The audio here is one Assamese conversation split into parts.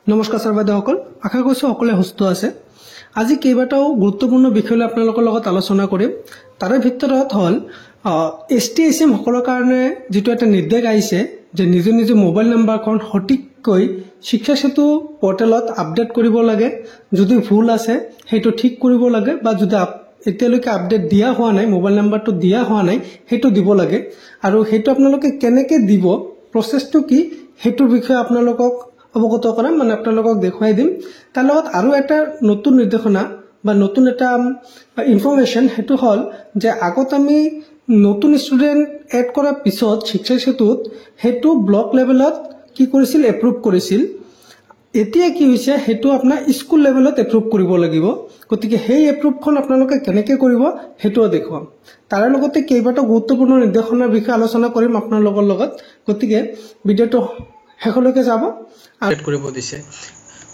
নমস্কাৰ ছাৰ বাইদেউসকল, আশা কৰিছোঁ সকলোৱে সুস্থ আছে। আজি কেইবাটাও গুৰুত্বপূৰ্ণ বিষয় লৈ আপোনালোকৰ লগত আলোচনা কৰিম। তাৰে ভিতৰত হ'ল STSM সকলৰ কাৰণে যিটো এটা নিৰ্দেশ আহিছে যে নিজ নিজ মোবাইল নাম্বাৰখন সঠিককৈ শিক্ষা সেতু পৰ্টেলত আপডেট কৰিব লাগে। যদি ভুল আছে সেইটো ঠিক কৰিব লাগে, বা যদি এতিয়ালৈকে আপডেট দিয়া হোৱা নাই, মোবাইল নাম্বাৰটো দিয়া হোৱা নাই, সেইটো দিব লাগে। আৰু সেইটো আপোনালোকে কেনেকৈ দিব, প্ৰচেছটো কি, সেইটোৰ বিষয়ে আপোনালোকক অৱগত কৰাম, মানে আপোনালোকক দেখুৱাই দিম। তাৰ লগত আৰু এটা নতুন নিৰ্দেশনা বা নতুন এটা ইনফৰমেশ্যন, সেইটো হ'ল যে আগত আমি নতুন ষ্টুডেণ্ট এড কৰাৰ পিছত শিক্ষা সেতুত সেইটো ব্লক লেভেলত কি কৰিছিল, এপ্ৰুভ কৰিছিল। এতিয়া কি হৈছে, সেইটো আপোনাৰ স্কুল লেভেলত এপ্ৰুভ কৰিব লাগিব। গতিকে সেই এপ্ৰুভখন আপোনালোকে কেনেকৈ কৰিব সেইটোও দেখুৱাম। তাৰ লগতে কেইবাটাও গুৰুত্বপূৰ্ণ নিৰ্দেশনাৰ বিষয়ে আলোচনা কৰিম আপোনালোকৰ লগত। গতিকে ভিডিঅ'টো শেষলৈকে যাব আপডেট কৰিব দিছে।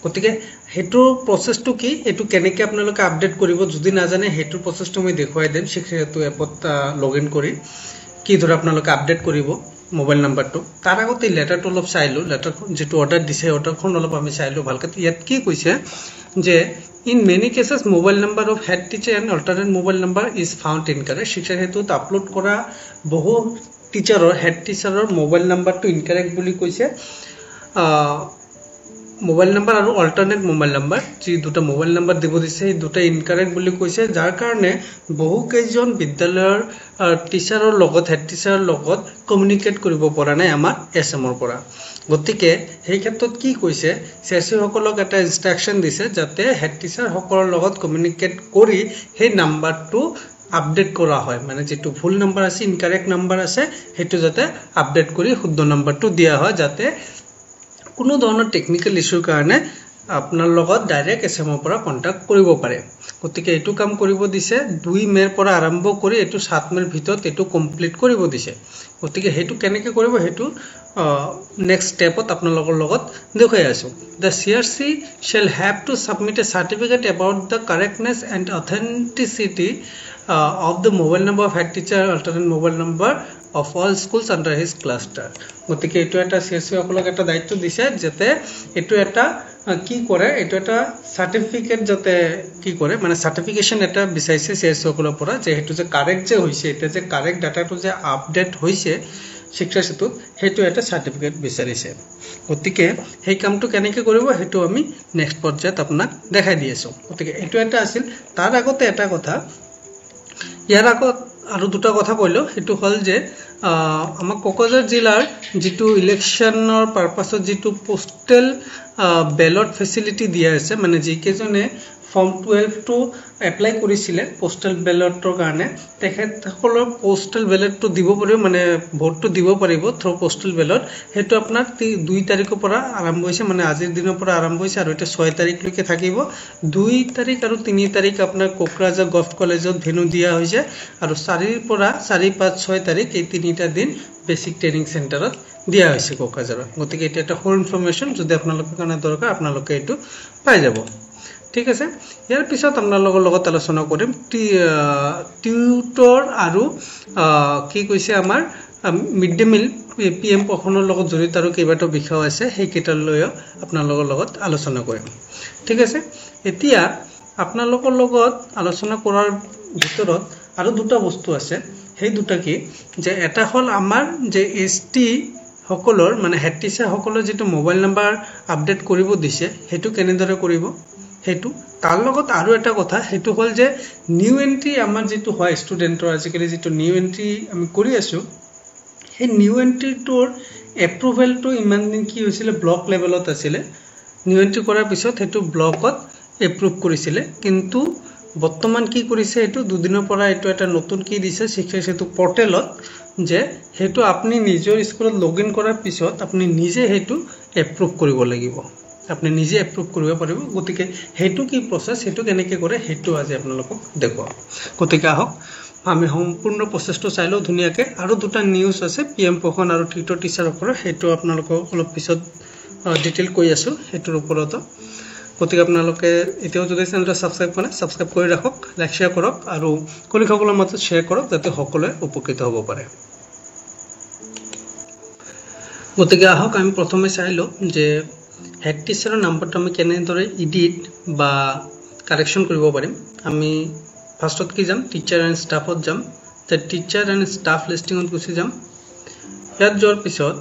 গতিকে হেতুৰ প্ৰসেসটো কি, এটো কেনেকৈ আপোনালোকে আপডেট কৰিব, যদি নাজানে হেতুৰ প্ৰসেসটো মই দেখুৱাই দিম। শিক্ষা সেতু এপত লগইন কৰি কি ধৰে আপোনালোকে আপডেট কৰিব মোবাইল নাম্বাৰটো। তাৰ আগতে লেটাৰটো অলপ চাইলো, লেটাৰখন যেটো অৰ্ডাৰ দিছে অৰ্ডাৰখন অলপ আমি চাইলো ভালকৈ। ইয়াত কি কৈছে যে in many cases mobile number of head teacher and alternate mobile number is found incorrect. শিক্ষা সেতুত আপলোড কৰা বহু টিচাৰৰ হেড টিচাৰৰ মোবাইল নাম্বাৰটো ইনকাৰেক্ট বুলি কৈছে। মোবাইল নাম্বাৰ আৰু অল্টাৰনেট মোবাইল নাম্বাৰ, যি দুটা মোবাইল নাম্বাৰ দিব দিছে সেই দুটা ইনকাৰেক্ট বুলি কৈছে, যাৰ কাৰণে বহু কেইজন বিদ্যালয়ৰ টিচাৰৰ লগত, হেড টিচাৰৰ লগত কমিউনিকেট কৰিব পৰা নাই আমাৰ এছএমৰ পৰা। গতিকে সেই ক্ষেত্ৰত কি কৈছে, সকলক এটা ইনষ্ট্ৰাকশ্যন দিছে যাতে হেড টিচাৰ সকলৰ লগত কমিউনিকেট কৰি সেই নাম্বাৰটো আপডেট কৰা হয়, মানে যেটো ভুল নাম্বাৰ আছে, ইনকাৰেক্ট নাম্বাৰ আছে, সেইটো যাতে আপডেট কৰি শুদ্ধ নাম্বাৰটো দিয়া হয়, যাতে কোনো ধৰণৰ টেকনিক্যাল ইস্যুৰ কাৰণে আপোনাৰ লগত ডাইৰেক্ট এছএমৰ পৰা কন্টাক্ট কৰিব পাৰে। গতিকে এইটো কাম কৰিব দিছে। 2 মেৰ পৰা আৰম্ভ কৰি এইটো 7 মেৰ ভিতৰত এইটো কমপ্লিট কৰিব দিছে। গতিকে সেইটো কেনেকৈ কৰিব, সেইটো নেক্সট ষ্টেপত আপোনালোকৰ লগত দেখুৱাই আছো। The CRC shall have to submit a certificate about the correctness and authenticity of the mobile number of head teacher, alternate mobile number of all schools under his cluster. গতিকে এইটো এটা CRC সকলক এটা দায়িত্ব দিছে যাতে এইটো এটা কি কৰে, এইটো এটা সাৰ্টিফিকেট যাতে কি কৰে, মানে সাৰ্টিফিকেশন এটা বিচাৰিছে CRC সকলৰ পৰা যে সেইটো যে কাৰেক্ট যে হৈছে, এটা যে কাৰেক্ট ডাটাটো যে আপডেট হৈছে শিক্ষা সেতুত, সেইটো এটা সাৰ্টিফিকেট বিচাৰিছে। গতিকে সেই কামটো কেনেকৈ কৰিব সেইটো আমি নেক্সট পৰ্যায়ত আপোনাক দেখাই দি আছো। গতিকে এইটো এটা আছিল। তাৰ আগতে এটা কথা, ইয়াৰ আগত আৰু দুটা কথা কইলো, সেইটো হল যে আমাৰ কোকৰাঝাৰ জিলাৰ যেটো ইলেকশনৰ পাৰপাছত যেটো পোষ্টেল বেলট ফেসিলিটি দিয়া আছে, মানে যিকেজনে ফৰ্ম 12 টো এপ্লাই কৰিছিলে পোষ্টেল বেলটৰ কাৰণে, তেখেতসকলৰ পোষ্টেল বেলটটো দিব পাৰিব, মানে ভোটটো দিব পাৰিব থ্ৰু পোষ্টেল বেলট। সেইটো আপোনাৰ 2 তাৰিখৰ পৰা আৰম্ভ হৈছে, মানে আজিৰ দিনৰ পৰা আৰম্ভ হৈছে আৰু এটা 6 তাৰিখলৈকে থাকিব। 2 তাৰিখ আৰু 3 তাৰিখ আপোনাৰ কোকৰাঝাৰ গভৰ্ণমেণ্ট কলেজত ভেনু দিয়া হৈছে, আৰু 4 পৰা 4, 5, 6 তাৰিখ এই 3টা দিন বেসিক ট্ৰেইনিং চেণ্টাৰত দিয়া হৈছে কোকৰাঝাৰত। গতিকে এটা এটা হোল ইনফৰমেশ্যন যদি আপোনালোকৰ কাৰণে দৰকাৰ আপোনালোকে এইটো পাই যাব। ঠিক আছে, ইয়াৰ পিছত আপোনালোকৰ লগত আলোচনা কৰিম টিউটৰ আৰু কি কৈছে আমাৰ মিড ডে মিল PM পখনৰ লগত জড়িত আৰু কেইবাটাও বিষয় আছে, সেই কেইটালৈ আপোনালোকৰ লগত আলোচনা কৰিম। ঠিক আছে, এতিয়া আপোনালোকৰ লগত আলোচনা কৰাৰ ভিতৰত আৰু দুটা বস্তু আছে। সেই দুটা কি, যে এটা হল আমাৰ যে ST সকলৰ, মানে হেড টিচাৰ সকলৰ যেটো মোবাইল নাম্বাৰ আপডেট কৰিব দিছে সেইটো কেনেদৰে কৰিব সেইটো। তাৰ লগত আৰু এটা কথা, সেইটো হল যে নিউ এন্ট্ৰি আমাৰ যেটো হয় ষ্টুডেন্টৰ, আজিকালি যেটো নিউ এন্ট্ৰি আমি কৰি আছো, সেই নিউ এন্ট্ৰিটোৰ এপ্ৰুভেলটো ইমান দিন কি হৈছিল, ব্লক লেভেলত আছিল। নিউ এন্ট্ৰি কৰাৰ পিছত সেইটো ব্লকত এপ্ৰুভ কৰিছিলে, কিন্তু বৰ্তমান কি কৰিছে, এইটো 2 দিনৰ পৰা এইটো এটা নতুন কি দিছে শিক্ষা সেতু পৰ্টেলত, যে সেইটো আপুনি নিজৰ স্কুলত লগইন কৰাৰ পিছত আপুনি নিজে সেইটো এপ্ৰুভ কৰিব লাগিব, আপুনি নিজে এপ্ৰুভ কৰিব পাৰিব। গতিকে সেইটো কি প্ৰসেস, সেইটো কেনেকৈ কৰে সেইটো আজি আপোনালোকক দেখুৱাম। গতিকে আহক আমি সম্পূৰ্ণ প্ৰসেসটো চাই লওঁ ধুনীয়াকৈ। আৰু দুটা নিউজ আছে PM পখন আৰু টিউটৰ টিচাৰসকলৰ, সেইটো আপোনালোকক অলপ পিছত ডিটেইল কৈ আছো সেইটোৰ ওপৰত। গতিকে আপোনালোকে এতিয়াও যদি চেনেলটো সাবস্ক্ৰাইব কৰে সাবস্ক্ৰাইব কৰি ৰাখক, লাইক শেয়াৰ কৰক আৰু কলিগসকলৰ মাজত শেয়াৰ কৰক যাতে সকলোৱে উপকৃত হ'ব পাৰে। গতিকে আহক আমি প্ৰথমে চাই লওঁ যে হেড টিচাৰৰ নাম্বাৰটো আমি কেনেদৰে এডিট বা কাৰেকশ্যন কৰিব পাৰিম আমি ফাৰ্ষ্টত কি যাম টিচাৰ এণ্ড ষ্টাফত যাম তে টিচাৰ এণ্ড ষ্টাফ লিষ্টিঙত গুচি যাম ইয়াত যোৱাৰ পিছত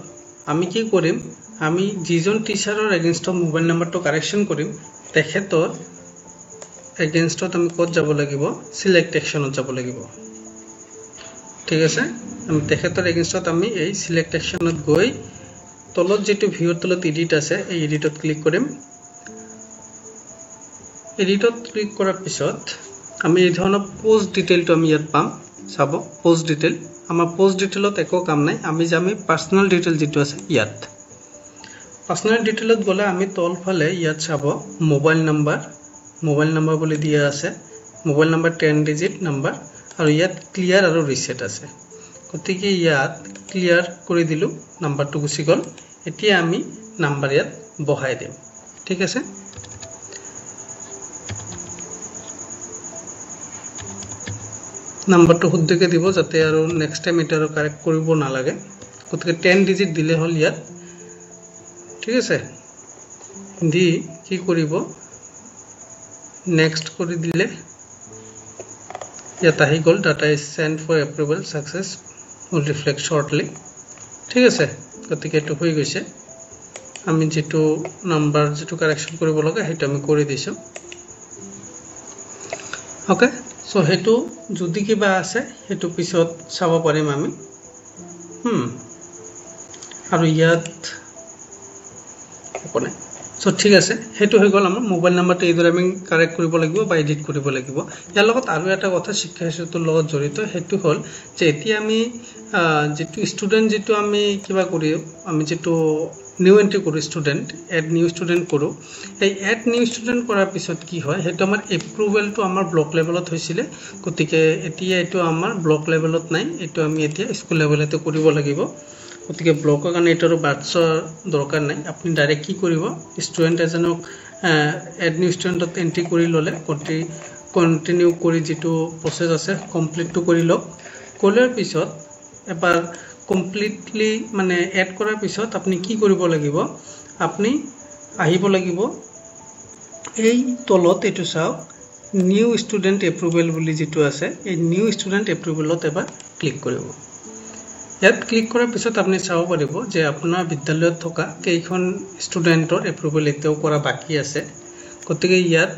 আমি কি কৰিম আমি যিজন টিচাৰৰ এগেইনষ্টত মোবাইল নাম্বাৰটো কাৰেকশ্যন কৰিম তেখেতৰ এগেইনষ্টত আমি ক'ত যাব লাগিব সিলেক্ট একশ্যনত যাব লাগিব ঠিক আছে আমি তেখেতৰ এগেইনষ্টত আমি এই সিলেক্ট একশ্যনত গৈ তলত যেটো ভিউৰ তলত এডিট আছে এই এডিটত ক্লিক কৰিম এডিটত ক্লিক কৰাৰ পিছত আমি এই ধৰণৰ পোষ্ট ডিটেইলটো আমি ইয়াত পাম চাব পোষ্ট ডিটেইল আমাৰ পোষ্ট ডিটেইলত একো কাম নাই আমি যামি পাৰ্সোনাল ডিটেইল যেটো আছে ইয়াত পাৰ্সোনাল ডিটেইলত গলে আমি তলফালে ইয়াত চাব মোবাইল নাম্বাৰ বুলি দিয়া আছে মোবাইল নাম্বাৰ 10 ডিজিট নাম্বাৰ আৰু ইয়াত ক্লিয়াৰ আৰু ৰিসেট আছে গতিকে ইয়াত ক্লিয়াৰ কৰি দিলো নাম্বাৰটো গুছি গল এতিয়া আমি নাম্বাৰ ইয়াত বহাই দিম ঠিক আছে নাম্বাৰটো শুদ্ধকে দিব যাতে আৰু নেক্সট টাইম এটা কাৰেক্ট কৰিব না লাগে গতিকে 10 ডিজিট দিলে হল ইয়াত ঠিক আছে দি কি কৰিব নেক্সট কৰি দিলে ইয়াত আহি গল data is send for approval success will reflect shortly ঠিক আছে গতিকে এটো হৈ গৈছে আমি যেটো নাম্বাৰ যেটো কাৰেকশ্যন কৰিব লগা হেটো আমি কৰি দিছো ওকে সো হেতু যদি কিবা আছে হেতু পিছত চাব পাৰিম আমি আৰু ইয়াত কোনে সো ঠিক আছে হেতু হৈ গল আমাৰ মোবাইল নাম্বাৰটো এইদৰে আমি কাৰেক্ট কৰিব লাগিব বা এডিট কৰিব লাগিব ইয়াৰ লগত আৰু এটা কথা শিক্ষা হেতুৰ লগত জড়িত হেতু হল যে এতিয়া আমি যেটো ষ্টুডেন্ট যেটো আমি কিবা কৰি আমি যেটো নিউ এন্ট্ৰি কৰো ষ্টুডেন্ট এড নিউ ষ্টুডেন্ট কৰো এই এড নিউ ষ্টুডেন্ট কৰাৰ পিছত কি হয় হেতু আমাৰ এপ্ৰুভেলটো আমাৰ ব্লক লেভেলত হৈছিলে গতিকে এতিয়া এটো আমাৰ ব্লক লেভেলত নাই এটো আমি এতিয়া স্কুল লেভেলতে কৰিব লাগিব গতিকে ব্লকৰ কাৰণে এটাৰো বাটছৰ দৰকাৰ নাই আপুনি ডাইৰেক্ট কি কৰিব ষ্টুডেন্ট এজনক এড নিউ ষ্টুডেন্টত এন্ট্ৰি কৰি ললে কন্টিনিউ কৰি যেটো প্ৰসেস আছে কমপ্লিটটো কৰি লওক কৰাৰ পিছত এবাৰ কমপ্লিটলি মানে এড কৰাৰ পিছত আপুনি কি কৰিব লাগিব আপুনি আহিব লাগিব এই তলত এটো চাওক নিউ ষ্টুডেন্ট এপ্ৰুভেল বুলি যেটো আছে এই নিউ ষ্টুডেন্ট এপ্ৰুভেলত এবাৰ ক্লিক কৰিব ইয়াত ক্লিক কৰাৰ পিছত আপুনি চাব পাৰিব যে আপোনাৰ বিদ্যালয়ত থকা কেইখন ষ্টুডেন্টৰ এপ্ৰুভেল এতিয়াও কৰা বাকি আছে গতিকে ইয়াত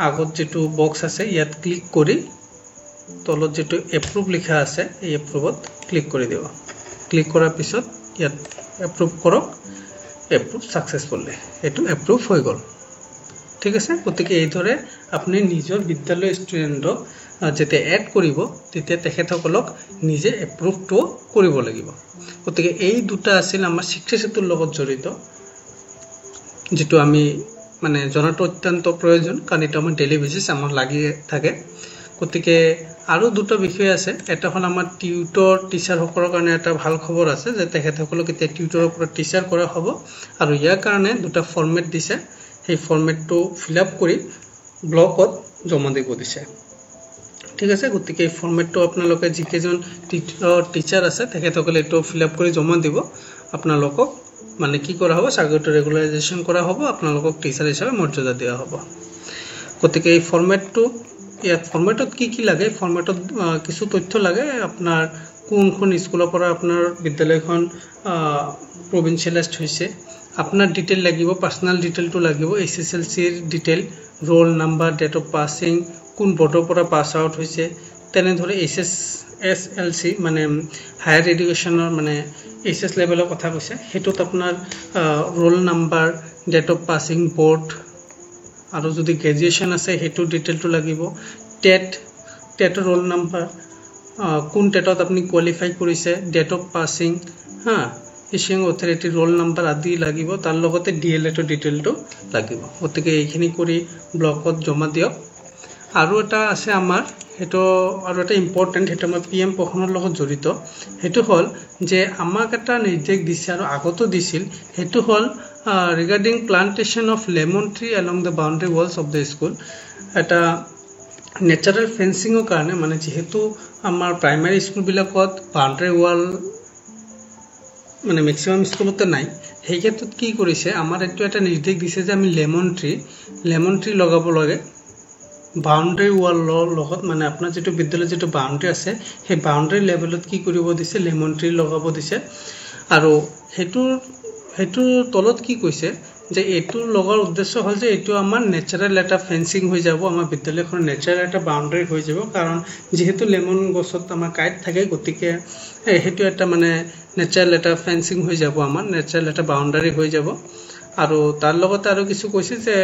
আগত যেটো বক্স আছে ইয়াত ক্লিক কৰি তলত যেটো এপ্ৰুভ লিখা আছে এই এপ্ৰুভত ক্লিক কৰি দিব ক্লিক কৰাৰ পিছত ইয়াত এপ্ৰুভ কৰক এপ্ৰুভ সাকসেসফুলি এটো এপ্ৰুভ হৈ গল ঠিক আছে গতিকে এইদৰে আপুনি নিজৰ বিদ্যালয় ষ্টুডেন্টক যেতে এড কৰিব তেতিয়া তেখেতসকলক নিজে এপ্ৰুভটো কৰিব লাগিব গতিকে এই দুটা আছিল আমাৰ শিক্ষা হেতুৰ লগত জড়িত যেটো আমি মানে জনাটো অত্যন্ত প্ৰয়োজন কাৰণ এটা আমাৰ ডেইলি বেসিস আমাৰ লাগি থাকে গতিকে আৰু দুটা বিষয় আছে এটা হল আমাৰ টিউটৰ টিচাৰ সকলৰ কাৰণে এটা ভাল খবৰ আছে যে তেখেতসকলক এতিয়া টিউটৰৰ পৰা টিচাৰ কৰা হ'ব আৰু ইয়াৰ কাৰণে দুটা ফৰমেট দিছে সেই ফৰমেটটো ফিলআপ কৰি ব্লকত জমা দিব দিছে ঠিক আছে গতিকে এই ফৰমেটটো আপোনালোকে যিকেজন টিচাৰ আছে তেখেতসকলে এটো ফিলআপ কৰি জমা দিব আপোনালোকক মানে কি কৰা হ'ব সাৰ্টিফিকেট ৰেগুলাৰাইজেচন কৰা হ'ব আপোনালোকক টিচাৰ হিচাপে মৰ্যাদা দিয়া হ'ব গতিকে এই ফৰমেটটো ইয়াত ফৰমেটত কি লাগে ফৰমেটত কিছু তথ্য লাগে আপোনাৰ কোনখন স্কুলৰ পৰা আপোনাৰ বিদ্যালয়খন প্ৰভিন্সিয়েলাইজড হৈছে আপনাৰ ডিটেইল লাগিব পাৰ্সোনাল ডিটেইলটো লাগিব এসএসএলসি এৰ detail roll number date of passing কোন বোৰ্ডৰ পৰা পাস আউট হৈছে তেনে ধৰে এসএসএলসি মানে হায়াৰ এডুকেশনৰ মানে এসএস লেভেলৰ কথা কৈছে হেতুত আপোনাৰ roll number date of passing board আৰু যদি গ্ৰেজুৱেচন আছে হেতু ডিটেইলটো লাগিব টেট ৰোল নাম্বাৰ কোন টেটত আপুনি কোৱালিফাই কৰিছে ডেট অফ পাসিং হা ইশিং অথৰিটি ৰোল নাম্বাৰ আদি লাগিব তাৰ লগতে ডিএলএটো ডিটেইলটো লাগিব গতিকে এইখিনি কৰি ব্লকত জমা দিয়ক আৰু এটা আছে আমাৰ হেটো আৰু এটা ইম্পৰ্টেন্ট হেটো আমাৰ পিএম পখনৰ লগত জড়িত হেটো হল যে আমাক এটা নিৰ্দেশ দিছে আৰু আগতো দিছিল হেটো হল regarding plantation of lemon tree along the boundary walls of the school এটা নেচাৰাল ফেন্সিংৰ কাৰণে মানে যেহেতু আমাৰ প্ৰাইমাৰী স্কুল বিলাকত বাউন্ডাৰী ওয়াল মানে ম্যাক্সিমাম স্কুলতে নাই সেই ক্ষেত্ৰত কি কৰিছে আমাৰ এইটো এটা নিৰ্দেশ দিছে যে আমি লেমন ট্ৰি লগাব লাগে বাউণ্ডাৰী ৱালৰ লগত মানে আপোনাৰ যেটো বিদ্যালয়ৰ যেটো বাউণ্ডাৰী আছে সেই বাউণ্ডাৰী লেভেলত কি কৰিব দিছে লেমন ট্ৰি লগাব দিছে আৰু হেতু তলত কি কৈছে যে এটো লগাৰ উদ্দেশ্য হল যে এটো আমাৰ নেচাৰেল এটা ফেন্সিং হৈ যাব আমাৰ বিদ্যালয়খন নেচাৰেল এটা বাউণ্ডাৰী হৈ যাব কাৰণ যেহেতু লেমন গছত আমাৰ কাইট থাকে গতিকে হেতু এটা মানে নেচাৰেল এটা ফেন্সিং হৈ যাব আমাৰ নেচাৰেল এটা বাউণ্ডাৰী হৈ যাব আৰু তাৰ লগত আৰু কিছু কৈছে যে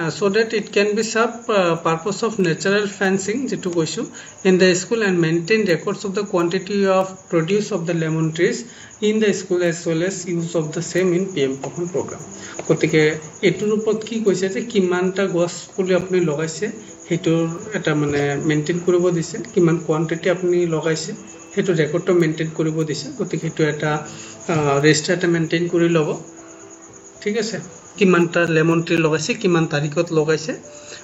so that it can be serve purpose of natural fencing যেটো কৈছো in the school and maintain records of the quantity of produce of the lemon trees in the school as well as use of the same in PM Pohan program গতিকে এটোৰ ওপৰত কি কৈছে যে কিমানটা গছ পুলি আপুনি লগাইছে হেতুৰ এটা মানে মেইনটেইন কৰিব দিছে কিমান কোয়ান্টিটি আপুনি লগাইছে হেতু ৰেকৰ্ডটো মেইনটেইন কৰিব দিছে গতিকে হেতু এটা ৰেজিষ্টাৰ এটা মেইনটেইন কৰি লব ঠিক আছে কিমানটা লেমন ট্ৰি লগাইছে কিমান তাৰিখত লগাইছে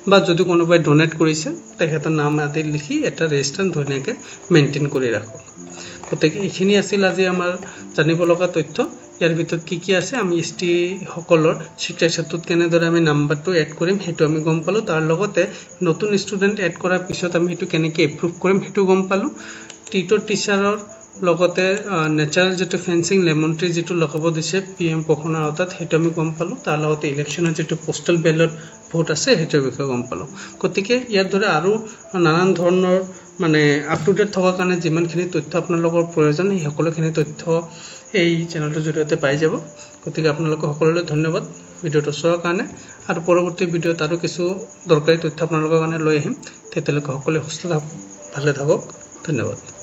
বা যদি কোনোবাই ডোনেট কৰিছে তেখেতৰ নাম আদি লিখি এটা ৰেজিষ্টাৰ ধুনীয়াকৈ মেইনটেইন কৰি ৰাখক গতিকে এইখিনি আছিল আজি আমাৰ জানিব লগা তথ্য ইয়াৰ ভিতৰত কি আছে আমি এসটি সকলৰ শিক্ষা ক্ষেত্ৰত কেনেদৰে আমি নাম্বাৰটো এড কৰিম হেতু আমি গম পালো তাৰ লগতে নতুন ষ্টুডেন্ট এড কৰাৰ পিছত আমি হেতু কেনেকৈ এপ্ৰুভ কৰিম হেতু গম পালো টিচাৰৰ লগতে নেচাৰেল যেটো ফেন্সিং লেমন ট্ৰি যেটো লগাব দিছে PM পখনৰ আওতাত হেতু আমি গম পালো তাৰ লগতে ইলেকশ্যনৰ যেটো পোষ্টেল বেলট ভোট আছে হেতুৰ বিষয়ে গম পালো গতিকে ইয়াৰ দৰে আৰু নানান ধৰণৰ মানে আপ টু ডেট থকা কাৰণে যিমানখিনি তথ্য আপোনালোকৰ প্ৰয়োজন এই সকলোখিনি তথ্য এই চেনেলটোৰ জৰিয়তে পাই যাব গতিকে আপোনালোকক সকলোলৈ ধন্যবাদ ভিডিঅটো চোৱাৰ কাৰণে আৰু পৰৱৰ্তী ভিডিঅত আৰু কিছু দৰকাৰী তথ্য আপোনালোকৰ কাৰণে লৈ আহিম তেতিয়ালৈকে সকলোৱে সুস্থ থাকক ভালে থাকক ধন্যবাদ